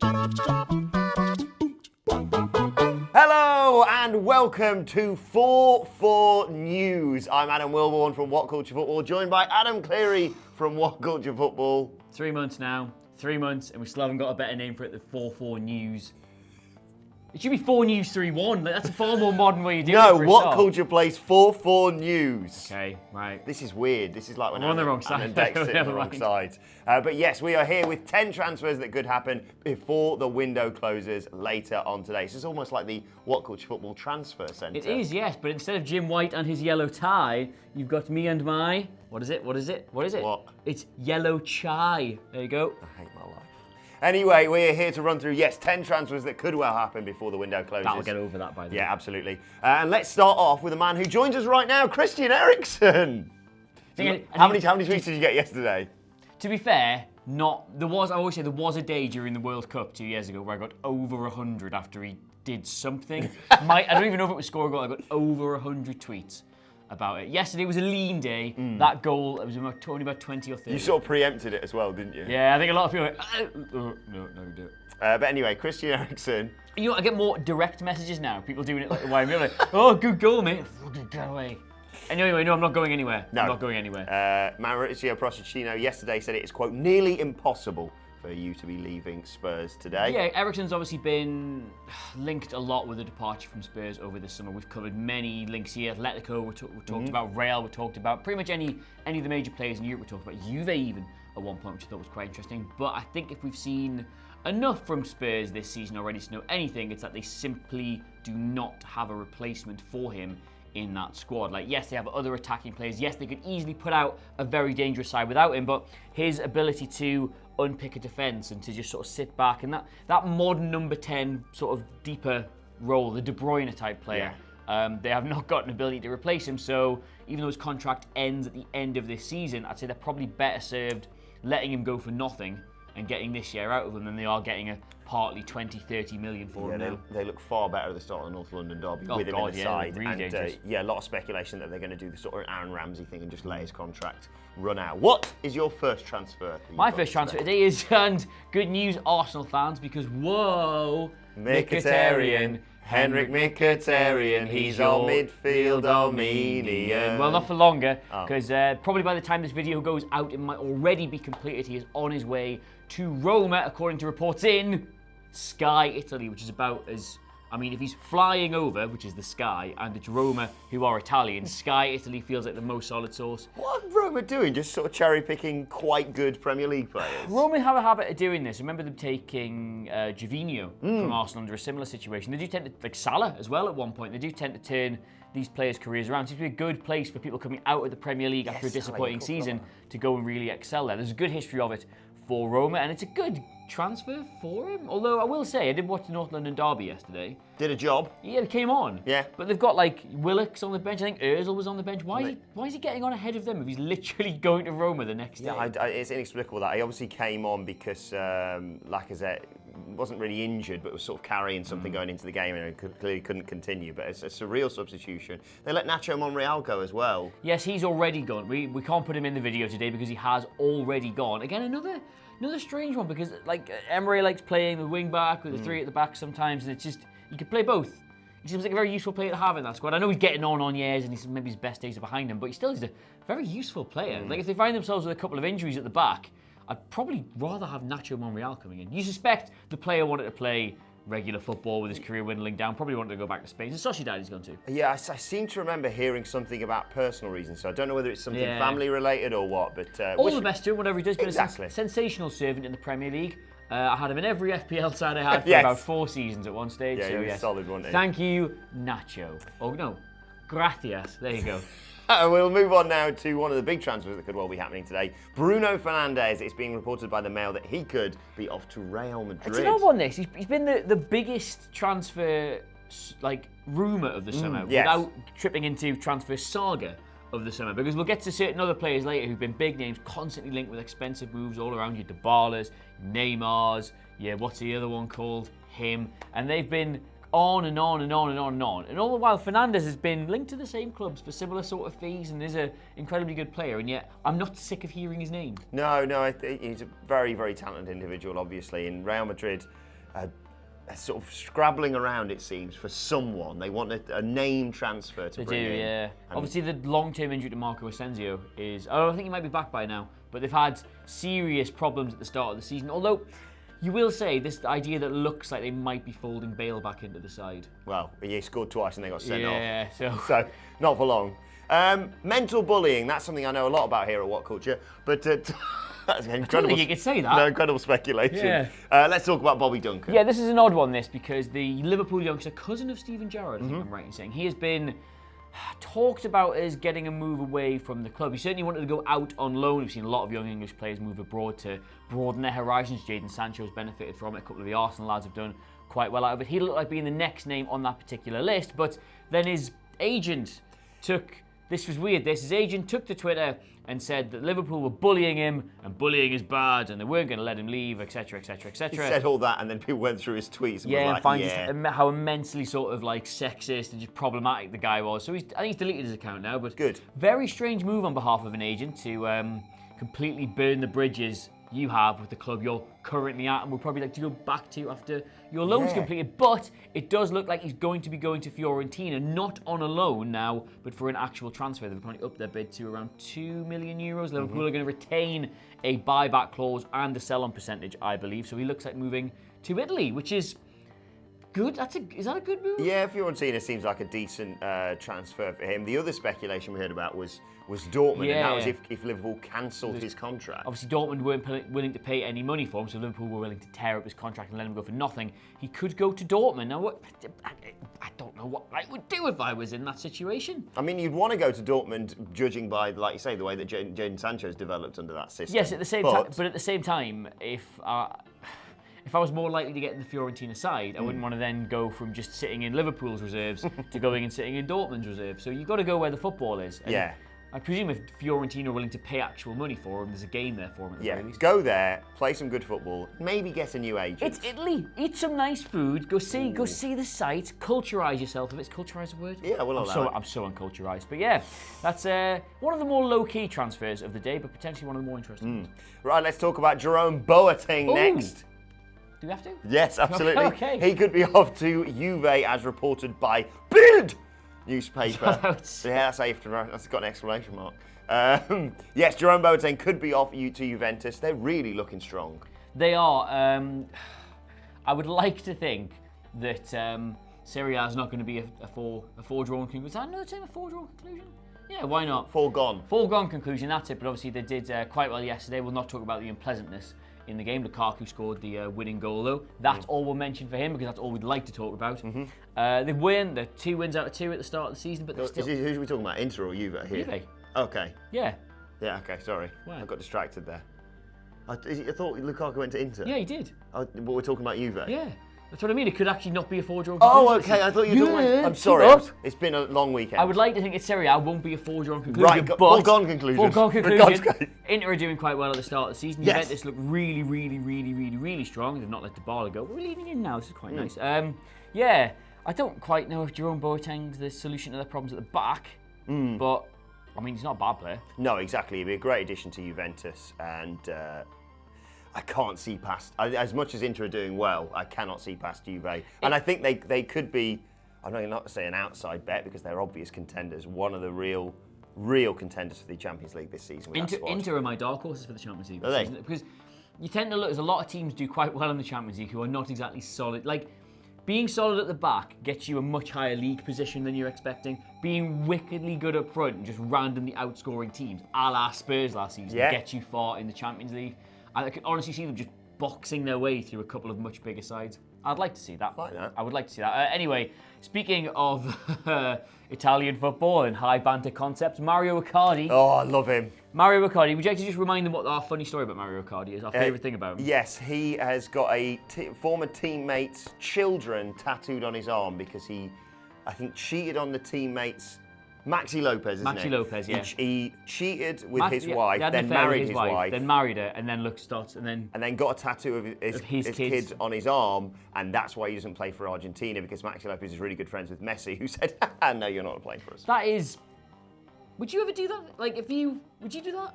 Hello and welcome to 4-4 News. I'm Adam Wilbourn from What Culture Football, joined by Adam Clery from What Culture Football. 3 months now, 3 months, and we still haven't got a better name for it than 4-4 News. It should be 4 News 3-1. Like, that's a far more modern way of doing it. No, for a What start. Culture plays 4-4 News. Okay, right. This is weird. This is like when We're on the wrong Anna and side. Dex sit on the Never wrong mind. side. But yes, we are here with 10 transfers that could happen before the window closes later on today. This is almost like the What Culture Football Transfer Centre. It is, yes, but instead of Jim White and his yellow tie, you've got me and my... What is it? What? It's yellow chai. There you go. I hate my life. Anyway, we're here to run through, 10 transfers that could well happen before the window closes. That'll get over that by the way. Yeah, absolutely. And let's start off with a man who joins us right now, Christian Eriksen. How many tweets did you get yesterday? To be fair, I always say there was a day during the World Cup 2 years ago where I got over 100 after he did something. I don't even know if it was score a goal. I got over 100 tweets about it. Yesterday was a lean day. That goal, it was only about 20 or 30. You sort of preempted it as well, didn't you? Yeah, I think a lot of people are like, no, do it. But anyway, Christian Eriksen. You know, I get more direct messages now. People doing it like the way I'm like, oh, good goal, mate. Fucking get away. Anyway, no, I'm not going anywhere. No. I'm not going anywhere. Mauricio Pochettino yesterday said it is, quote, nearly impossible for you to be leaving Spurs today. Yeah, Eriksen's obviously been linked a lot with the departure from Spurs over this summer. We've covered many links here. Atletico, we talked about. Real, we talked about. Pretty much any of the major players in Europe we talked about. Juve even at one point, which I thought was quite interesting. But I think if we've seen enough from Spurs this season already to know anything, it's that they simply do not have a replacement for him in that squad. Like, yes, they have other attacking players. Yes, they could easily put out a very dangerous side without him, but his ability to unpick a defence and to just sort of sit back and that modern number 10 sort of deeper role, the De Bruyne type player, they have not got an ability to replace him. So even though his contract ends at the end of this season, I'd say they're probably better served letting him go for nothing and getting this year out of him than they are getting a partly 20-30 million for him now. They look far better at the start of the North London derby with him in the side. Really dangerous. A lot of speculation that they're going to do the sort of Aaron Ramsey thing and just let his contract run out. What is your first transfer? My first transfer today is, and good news, Arsenal fans, because whoa, Mkhitaryan, Henrik Mkhitaryan, he's our midfield Armenian. Well, not for longer, because probably by the time this video goes out, it might already be completed. He is on his way to Roma, according to reports in Sky Italy, which is about as... I mean, if he's flying over, which is the Sky, and it's Roma, who are Italian, Sky Italy feels like the most solid source. What are Roma doing? Just sort of cherry-picking quite good Premier League players? Roma have a habit of doing this. I remember them taking Gervinho from Arsenal under a similar situation. They do tend to, like Salah as well at one point, they do tend to turn these players' careers around. It seems to be a good place for people coming out of the Premier League after a disappointing season to go and really excel there. There's a good history of it for Roma, and it's a good transfer for him. Although I will say, I did watch the North London derby yesterday. Did a job. Yeah, it came on. Yeah. But they've got like Willock's on the bench. I think Ozil was on the bench. Why is he getting on ahead of them if he's literally going to Roma the next day? Yeah, it's inexplicable that. He obviously came on because Lacazette wasn't really injured, but was sort of carrying something going into the game and clearly couldn't continue. But it's a surreal substitution. They let Nacho Monreal go as well. Yes, he's already gone. We can't put him in the video today because he has already gone. Again, another strange one, because like Emery likes playing the wing back with the three at the back sometimes, and it's just, you could play both. He seems like a very useful player to have in that squad. I know he's getting on years and maybe his best days are behind him, but he still is a very useful player. Like, if they find themselves with a couple of injuries at the back, I'd probably rather have Nacho Monreal coming in. You suspect the player wanted to play regular football with his career dwindling down, probably wanted to go back to Spain. So Sociedad he's gone to. Yeah, I seem to remember hearing something about personal reasons, so I don't know whether it's something family related or what, but... all the best to him, whatever he does. Exactly. Been a sensational servant in the Premier League. I had him in every FPL side I had for about 4 seasons at one stage. Yeah, so he was solid, wasn't he? Thank you, Nacho. Oh no, gracias. There you go. We'll move on now to one of the big transfers that could well be happening today. Bruno Fernandes. It's being reported by the Mail that he could be off to Real Madrid. It's an odd one, this. He's been the biggest transfer rumour of the summer without tripping into transfer saga of the summer, because we'll get to certain other players later who've been big names, constantly linked with expensive moves all around you. Dybalas, Neymar's, what's the other one called? Him. And they've been on and on and on and on and on. And all the while, Fernandes has been linked to the same clubs for similar sort of fees and is an incredibly good player, and yet I'm not sick of hearing his name. No, he's a very, very talented individual, obviously. In Real Madrid, sort of scrabbling around, it seems, for someone. They want a name transfer to bring in. They do, yeah. Obviously, the long-term injury to Marco Asensio is... I think he might be back by now, but they've had serious problems at the start of the season. Although, you will say, this idea that looks like they might be folding Bale back into the side. Well, he scored twice and they got sent off. Yeah, So, not for long. Mental bullying, that's something I know a lot about here at What Culture, but... That's incredible. I don't think you could say that. No, incredible speculation. Yeah. Let's talk about Bobby Duncan. Yeah, this is an odd one, because the Liverpool youngster, cousin of Steven Gerrard, I think I'm right in saying, he has been talked about as getting a move away from the club. He certainly wanted to go out on loan. We've seen a lot of young English players move abroad to broaden their horizons. Jadon Sancho's benefited from it. A couple of the Arsenal lads have done quite well out of it. He looked like being the next name on that particular list, but then his agent took... This was weird. His agent took to Twitter and said that Liverpool were bullying him, and bullying is bad, and they weren't going to let him leave, etc., etc., etc. He said all that, and then people went through his tweets and was like, just how immensely sort of like sexist and just problematic the guy was. So I think he's deleted his account now. But good. Very strange move on behalf of an agent to completely burn the bridges you have with the club you're currently at, and would probably like to go back to after your loan's completed. But it does look like he's going to be going to Fiorentina, not on a loan now, but for an actual transfer. They've probably upped their bid to around €2 million. Liverpool are going to retain a buyback clause and a sell-on percentage, I believe. So he looks like moving to Italy, which is good. Is that a good move? Yeah, Fiorentina seems like a decent transfer for him. The other speculation we heard about was Dortmund, and that was if Liverpool cancelled his contract. Obviously, Dortmund weren't willing to pay any money for him, so Liverpool were willing to tear up his contract and let him go for nothing. He could go to Dortmund. Now, I don't know what I would do if I was in that situation. I mean, you'd want to go to Dortmund, judging by, like you say, the way that Jadon Sancho's developed under that system. Yes, at the same time, if I was more likely to get in the Fiorentina side, I wouldn't want to then go from just sitting in Liverpool's reserves to going and sitting in Dortmund's reserves. So you've got to go where the football is. And I presume if Fiorentina are willing to pay actual money for him, there's a game there for him at the very least. Go there, play some good football, maybe get a new agent. It's Italy. Eat some nice food. Go see the site. Culturise yourself. If it's culturise a word? Yeah, well, I'm so unculturised. But yeah, that's one of the more low-key transfers of the day, but potentially one of the more interesting ones. Right, let's talk about Jerome Boateng next. Do we have to? Yes, absolutely. Okay. He could be off to Juve, as reported by Bild newspaper. That's how you have to write. That's got an exclamation mark. Yes, Jerome Boateng could be off to Juventus. They're really looking strong. They are. I would like to think that Serie A is not going to be a four-drawn conclusion. Is that another term, a four-drawn conclusion? Yeah, why not? Foregone. Foregone conclusion, that's it. But obviously they did quite well yesterday. We'll not talk about the unpleasantness in the game. Lukaku scored the winning goal, though. That's all we'll mention for him, because that's all we'd like to talk about. They win. They're 2 wins out of 2 at the start of the season, but they're still... Who are we talking about, Inter or Juve here? Juve. Okay. Yeah. Yeah, okay, sorry. Wow. I got distracted there. I thought Lukaku went to Inter. Yeah, he did. But we're talking about Juve? Yeah. That's what I mean. It could actually not be a four-drawn conclusion. conclusion. Oh, okay. I thought you were talking about... I'm sorry. It's been a long weekend. I would like to think it's Serie A won't be a four-drawn conclusion. Right, foregone conclusion. Foregone conclusion. Inter are doing quite well at the start of the season. Juventus look really, really, really, really, really strong. They've not let Dybala go. We're leaving in now. This is quite nice. Yeah, I don't quite know if Jerome Boateng's the solution to their problems at the back, but... I mean, he's not a bad player. No, exactly. He'd be a great addition to Juventus, and I can't see past... As much as Inter are doing well, I cannot see past Juve. And I think they could be, I'm not going to say an outside bet, because they're obvious contenders, one of the real contenders for the Champions League this season. Inter are my dark horses for the Champions League this season. Because you tend to look, there's a lot of teams do quite well in the Champions League who are not exactly solid. Like, being solid at the back gets you a much higher league position than you're expecting. Being wickedly good up front and just randomly outscoring teams, a la Spurs last season, gets you far in the Champions League. I can honestly see them just boxing their way through a couple of much bigger sides. I'd like to see that. I would like to see that. Anyway, speaking of Italian football and high banter concepts, Mario Icardi. Oh, I love him. Mario Icardi, would you like to just remind them what our funny story about Mario Icardi is? Our favourite thing about him? Yes, he has got a former teammate's children tattooed on his arm because he, I think, cheated on the teammate's... Maxi Lopez, isn't it? Maxi Lopez, yeah. He cheated with his wife, then married his wife. Then married her, and then and then got a tattoo of his kids on his arm, and that's why he doesn't play for Argentina, because Maxi Lopez is really good friends with Messi, who said, no, you're not playing for us. That is Would you ever do that? Like, would you do that?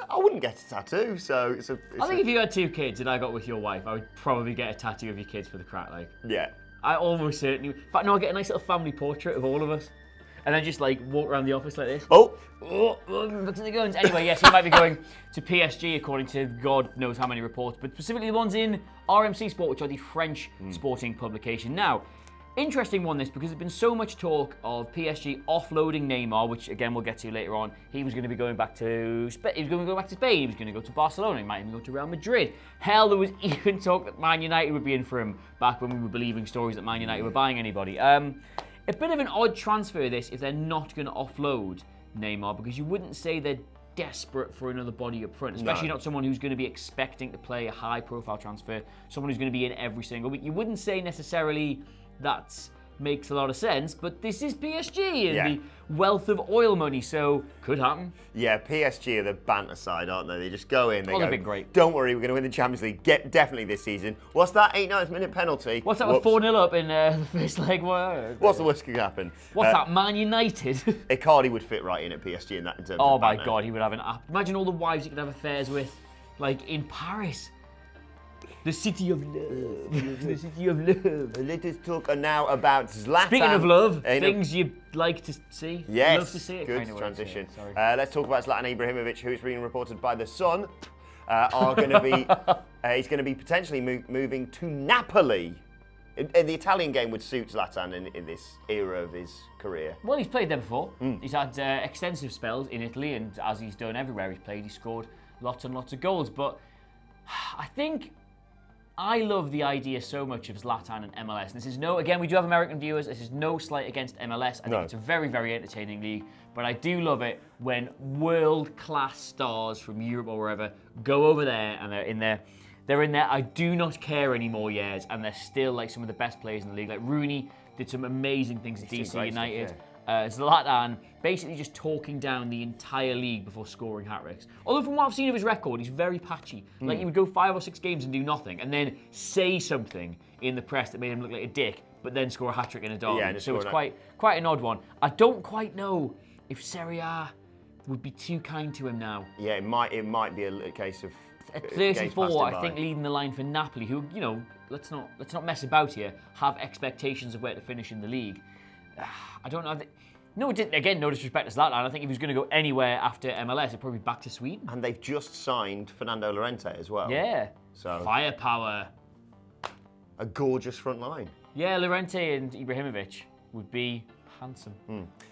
I wouldn't get a tattoo, so I think if you had 2 kids and I got with your wife, I would probably get a tattoo of your kids for the crack. Like, yeah. I almost certainly. In fact, no, I'd get a nice little family portrait of all of us, and then just like walk around the office like this. Oh, Look to the guns. Anyway, yes, he might be going to PSG according to God knows how many reports, but specifically the ones in RMC Sport, which are the French sporting publication. Now, interesting one this, because there's been so much talk of PSG offloading Neymar, which again we'll get to later on. He was going to be going back to Spain. He was going to go back to Spain. He was going to go to Barcelona. He might even go to Real Madrid. Hell, there was even talk that Man United would be in for him back when we were believing stories that Man United were buying anybody. A bit of an odd transfer this if they're not going to offload Neymar, because you wouldn't say they're desperate for another body up front, especially not someone who's going to be expecting to play a high-profile transfer, someone who's going to be in every single week. You wouldn't say necessarily that makes a lot of sense, but this is PSG and the wealth of oil money, so could happen. Yeah, PSG are the banter side, aren't they? They just go in, they've been great. Don't worry, we're going to win the Champions League, definitely this season. What's that 89th minute penalty? What's that with 4-0 up in the first leg? What's the worst that could happen? What's that, Man United? Icardi would fit right in at PSG in terms of oh my banter. God, he would have an app. Imagine all the wives he could have affairs with, like in Paris. The city of love. The city of love. Let us talk now about Zlatan. Speaking of love, things you'd like to see. Yes, love to see it. good kind of transition. Sorry. Let's talk about Zlatan Ibrahimovic, who's being reported by The Sun, are going to be, he's going to be potentially moving to Napoli. The Italian game would suit Zlatan in this era of his career. Well, he's played there before. He's had extensive spells in Italy, and as he's done everywhere he's played, he's scored lots and lots of goals. But I think I love the idea so much of Zlatan and MLS. This is again, we do have American viewers. This is no slight against MLS. I think it's a very, very entertaining league. But I do love it when world-class stars from Europe or wherever go over there and they're in there. They're in there, I do not care anymore years, and they're still like some of the best players in the league. Like Rooney did some amazing things at DC United. Zlatan basically just talking down the entire league before scoring hat-tricks. Although from what I've seen of his record, he's very patchy. Like he would go 5 or 6 games and do nothing, and then say something in the press that made him look like a dick, but then score a hat-trick in a derby. Yeah, so it's quite an odd one. I don't quite know if Serie A would be too kind to him now. Yeah, it might be a case of at 34, I think, leading the line for Napoli, who, you know, let's not mess about here, have expectations of where to finish in the league. I don't know. No disrespect to Zlatan. I think if he was going to go anywhere after MLS, it'd probably be back to Sweden. And they've just signed Fernando Llorente as well. Yeah. So firepower. A gorgeous front line. Yeah, Llorente and Ibrahimovic would be handsome.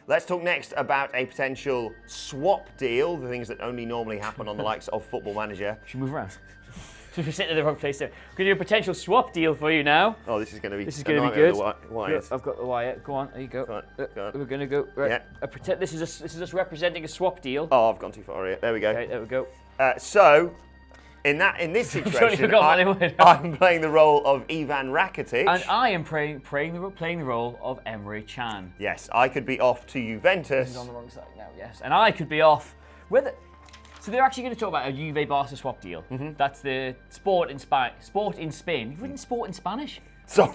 Let's talk next about a potential swap deal, the things that only normally happen on the likes of Football Manager. Should we move around? We're sitting in the wrong place there. We're going to do a potential swap deal for you now. Oh, this is going to be good. Wires. I've got the wire. Go on, there you go. Go on. We're going to go. Right. Yeah. This is us representing a swap deal. Oh, I've gone too far here. There we go. Okay, there we go. So, in this situation, I'm playing the role of Ivan Rakitic. And I am playing the role of Emre Can. Yes, I could be off to Juventus. He's on the wrong side now, yes. And I could be off. So they're actually going to talk about a Juve-Barca swap deal. That's the sport in Spain. You've written sport in Spanish? Sorry.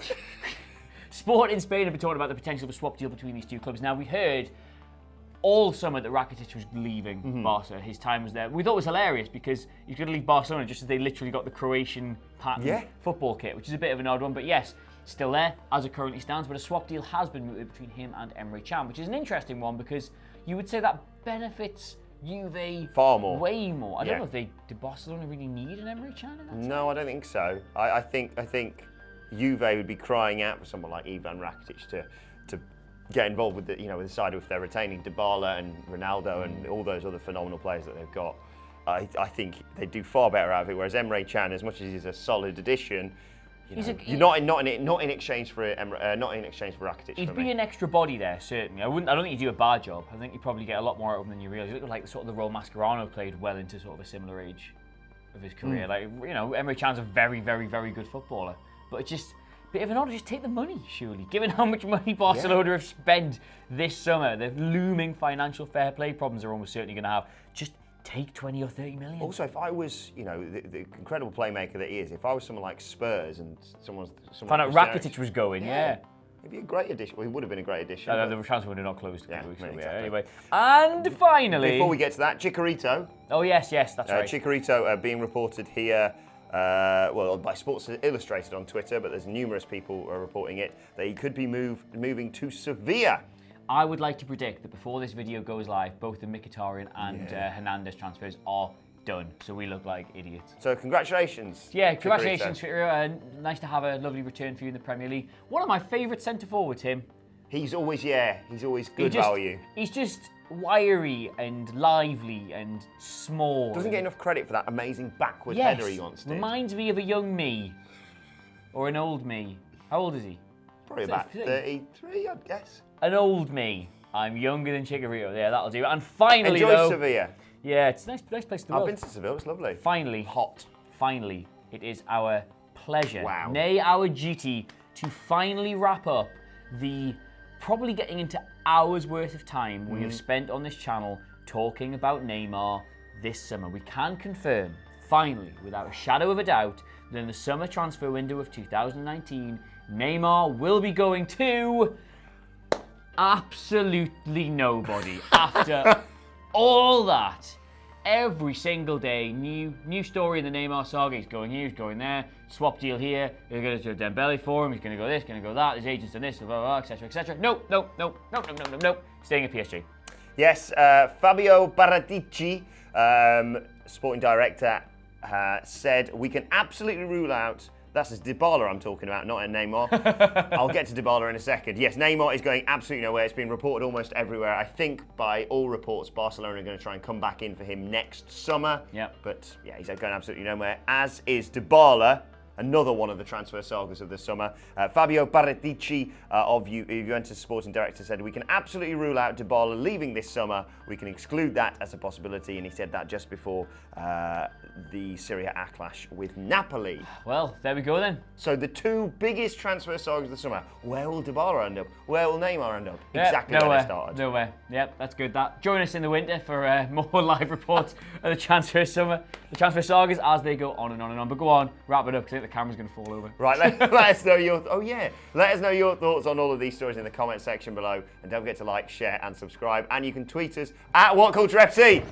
Sport in Spain have been talking about the potential of a swap deal between these two clubs. Now, we heard all summer that Rakitic was leaving Barca. His time was there. We thought it was hilarious because he's going to leave Barcelona just as they literally got the Croatian pattern football kit, which is a bit of an odd one. But yes, still there as it currently stands. But a swap deal has been mooted between him and Emre Can, which is an interesting one because you would say that benefits Juve far more, way more. I don't know if did Barcelona really need an Emre Can in that time? No, I don't think so. I think Juve would be crying out for someone like Ivan Rakitic to get involved with the side if they're retaining Dybala and Ronaldo and all those other phenomenal players that they've got. I think they do far better out of it. Whereas Emre Can, as much as he's a solid addition, you're not in exchange for Rakitic. He'd be an extra body there, certainly. I don't think he'd do a bad job. I think you'd probably get a lot more out of him than you realise. He looked like sort of the role Mascherano played well into sort of a similar age of his career. Emre Can's a very, very, very good footballer, but it's just a bit of an order. Just take the money, surely. Given how much money Barcelona have spent this summer, the looming financial fair play problems they're almost certainly going to have. Just take 20 or 30 million. Also, if I was, the incredible playmaker that he is, if I was someone like Spurs and someone found out Rakitic was going, He'd be a great addition. Well, he would have been a great addition. The transfer window not closed. Yeah, exactly. Anyway. And finally... Before we get to that, Chicharito. Oh, yes, that's right. Chicharito being reported here, by Sports Illustrated on Twitter, but there's numerous people reporting it, that he could be moving to Sevilla. I would like to predict that before this video goes live, both the Mkhitaryan and Hernandez transfers are done. So we look like idiots. So congratulations. Yeah, congratulations. Nice to have a lovely return for you in the Premier League. One of my favourite centre forwards, him. He's always good value. He's just wiry and lively and small. Doesn't get enough credit for that amazing backward header he once did. Reminds me of a young me. Or an old me. How old is he? Probably about 33, I'd guess. An old me. I'm younger than Chicharito. Yeah, that'll do. And finally, Enjoy Sevilla. Yeah, it's a nice place to go. I've been to Seville, it's lovely. Finally, finally, it is our pleasure, Wow. nay, our duty, to finally wrap up the probably getting into hours worth of time we have spent on this channel talking about Neymar this summer. We can confirm, finally, without a shadow of a doubt, that in the summer transfer window of 2019, Neymar will be going to absolutely nobody. After all that, every single day, new story in the Neymar saga. He's going here, he's going there, swap deal here, they're going to do Dembele for him, he's going to go this, going to go that, his agent's done this, blah, blah, blah, etc., etc. Nope. Staying at PSG. Yes, Fabio Paratici, sporting director, said we can absolutely rule out. That's Dybala I'm talking about, not Neymar. I'll get to Dybala in a second. Yes, Neymar is going absolutely nowhere. It's been reported almost everywhere. I think by all reports, Barcelona are going to try and come back in for him next summer. Yep. But yeah, he's going absolutely nowhere, as is Dybala, another one of the transfer sagas of the summer. Fabio Paratici of Juventus sporting director said, we can absolutely rule out Dybala leaving this summer. We can exclude that as a possibility. And he said that just before the Serie A clash with Napoli. Well, there we go then. So the two biggest transfer sagas of the summer. Where will Dybala end up? Where will Neymar end up? Yeah, exactly where they started. Nowhere. Yep, that's good. Join us in the winter for more live reports of the transfer sagas as they go on and on and on. But go on, wrap it up because I think the camera's going to fall over. Right, let us know your let us know your thoughts on all of these stories in the comment section below, and don't forget to like, share, and subscribe. And you can tweet us at WhatCultureFC.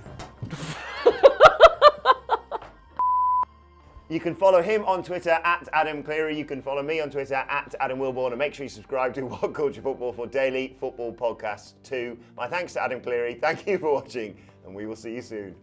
You can follow him on Twitter at Adam Clery. You can follow me on Twitter at Adam Wilbourn. And make sure you subscribe to What Culture Football for daily football podcasts too. My thanks to Adam Clery. Thank you for watching, and we will see you soon.